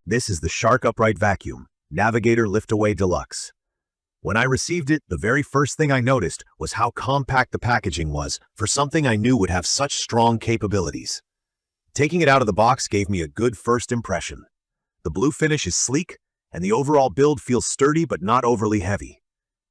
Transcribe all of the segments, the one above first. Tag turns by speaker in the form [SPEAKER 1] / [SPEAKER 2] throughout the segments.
[SPEAKER 1] This is the Shark Upright Vacuum, Navigator Liftaway Deluxe. When I received it, the very first thing I noticed was how compact the packaging was for something I knew would have such strong capabilities. Taking it out of the box gave me a good first impression. The blue finish is sleek, and the overall build feels sturdy but not overly heavy.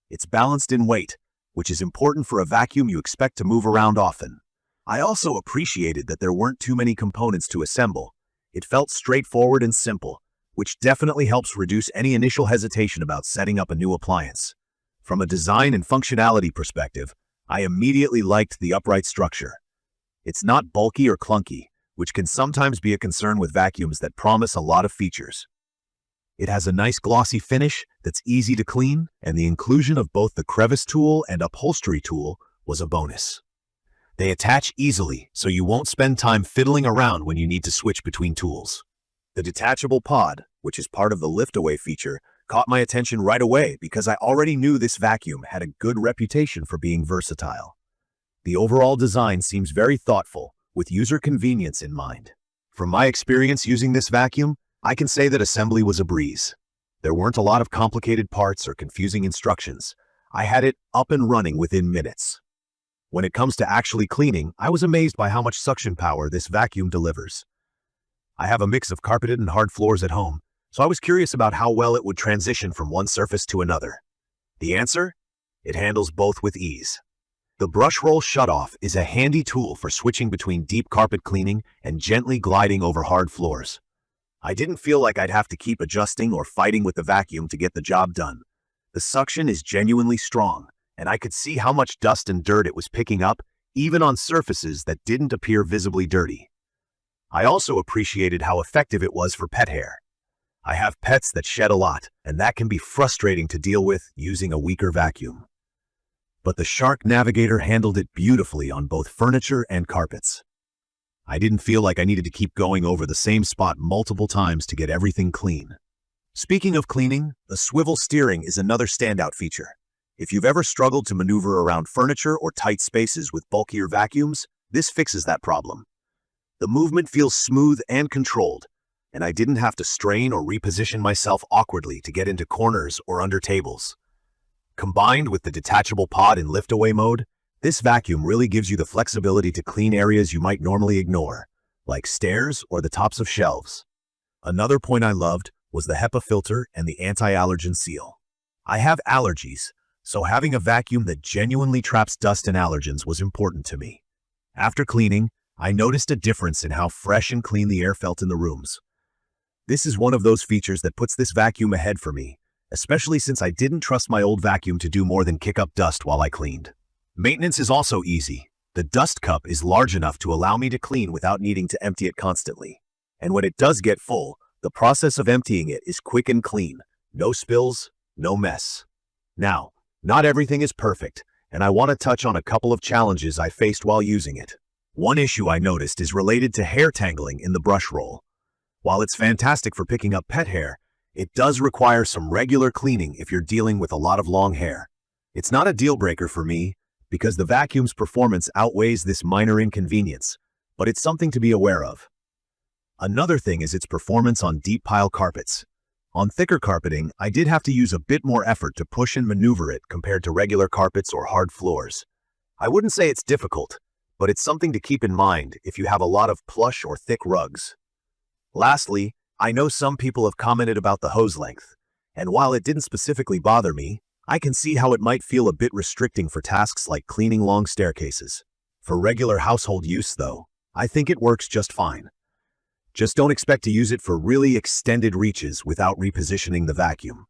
[SPEAKER 1] It's balanced in weight, which is important for a vacuum you expect to move around often. I also appreciated that there weren't too many components to assemble. It felt straightforward and simple, which definitely helps reduce any initial hesitation about setting up a new appliance. From a design and functionality perspective, I immediately liked the upright structure. It's not bulky or clunky, which can sometimes be a concern with vacuums that promise a lot of features. It has a nice glossy finish that's easy to clean, and the inclusion of both the Crevice tool and Upholstery tool was a bonus. They attach easily, so you won't spend time fiddling around when you need to switch between tools. The detachable pod, which is part of the liftaway feature, caught my attention right away because I already knew this vacuum had a good reputation for being versatile. The overall design seems very thoughtful, with user convenience in mind. From my experience using this vacuum, I can say that assembly was a breeze. There weren't a lot of complicated parts or confusing instructions. I had it up and running within minutes. When it comes to actually cleaning, I was amazed by how much suction power this vacuum delivers. I have a mix of carpeted and hard floors at home, so I was curious about how well it would transition from one surface to another. The answer? It handles both with ease. The brush roll shutoff is a handy tool for switching between deep carpet cleaning and gently gliding over hard floors. I didn't feel like I'd have to keep adjusting or fighting with the vacuum to get the job done. The suction is genuinely strong, and I could see how much dust and dirt it was picking up, even on surfaces that didn't appear visibly dirty. I also appreciated how effective it was for pet hair. I have pets that shed a lot, and that can be frustrating to deal with using a weaker vacuum. But the Shark Navigator handled it beautifully on both furniture and carpets. I didn't feel like I needed to keep going over the same spot multiple times to get everything clean. Speaking of cleaning, the swivel steering is another standout feature. If you've ever struggled to maneuver around furniture or tight spaces with bulkier vacuums, this fixes that problem. The movement feels smooth and controlled, and I didn't have to strain or reposition myself awkwardly to get into corners or under tables. Combined with the detachable pod in liftaway mode, this vacuum really gives you the flexibility to clean areas you might normally ignore, like stairs or the tops of shelves. Another point I loved was the HEPA filter and the anti-allergen seal. I have allergies, so having a vacuum that genuinely traps dust and allergens was important to me. After cleaning, I noticed a difference in how fresh and clean the air felt in the rooms. This is one of those features that puts this vacuum ahead for me, especially since I didn't trust my old vacuum to do more than kick up dust while I cleaned. Maintenance is also easy. The dust cup is large enough to allow me to clean without needing to empty it constantly. And when it does get full, the process of emptying it is quick and clean. No spills, no mess. Now, not everything is perfect, and I want to touch on a couple of challenges I faced while using it. One issue I noticed is related to hair tangling in the brush roll. While it's fantastic for picking up pet hair, it does require some regular cleaning if you're dealing with a lot of long hair. It's not a deal breaker for me, because the vacuum's performance outweighs this minor inconvenience, but it's something to be aware of. Another thing is its performance on deep pile carpets. On thicker carpeting, I did have to use a bit more effort to push and maneuver it compared to regular carpets or hard floors. I wouldn't say it's difficult, but it's something to keep in mind if you have a lot of plush or thick rugs. Lastly, I know some people have commented about the hose length, and while it didn't specifically bother me, I can see how it might feel a bit restricting for tasks like cleaning long staircases. For regular household use, though, I think it works just fine. Just don't expect to use it for really extended reaches without repositioning the vacuum.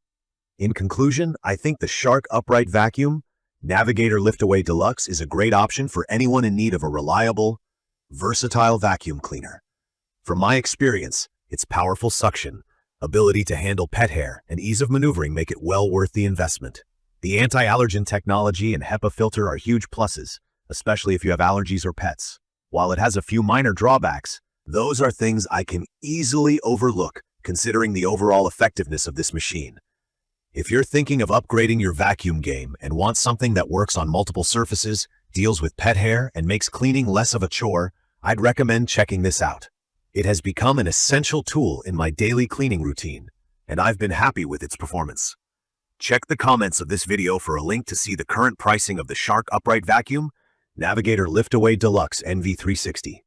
[SPEAKER 1] In conclusion, I think the Shark Upright Vacuum Navigator Liftaway Deluxe is a great option for anyone in need of a reliable, versatile vacuum cleaner. From my experience, its powerful suction, ability to handle pet hair, and ease of maneuvering make it well worth the investment. The anti-allergen technology and HEPA filter are huge pluses, especially if you have allergies or pets. While it has a few minor drawbacks, those are things I can easily overlook considering the overall effectiveness of this machine. If you're thinking of upgrading your vacuum game and want something that works on multiple surfaces, deals with pet hair, and makes cleaning less of a chore, I'd recommend checking this out. It has become an essential tool in my daily cleaning routine, and I've been happy with its performance. Check the comments of this video for a link to see the current pricing of the Shark Upright Vacuum Navigator Liftaway Deluxe NV360.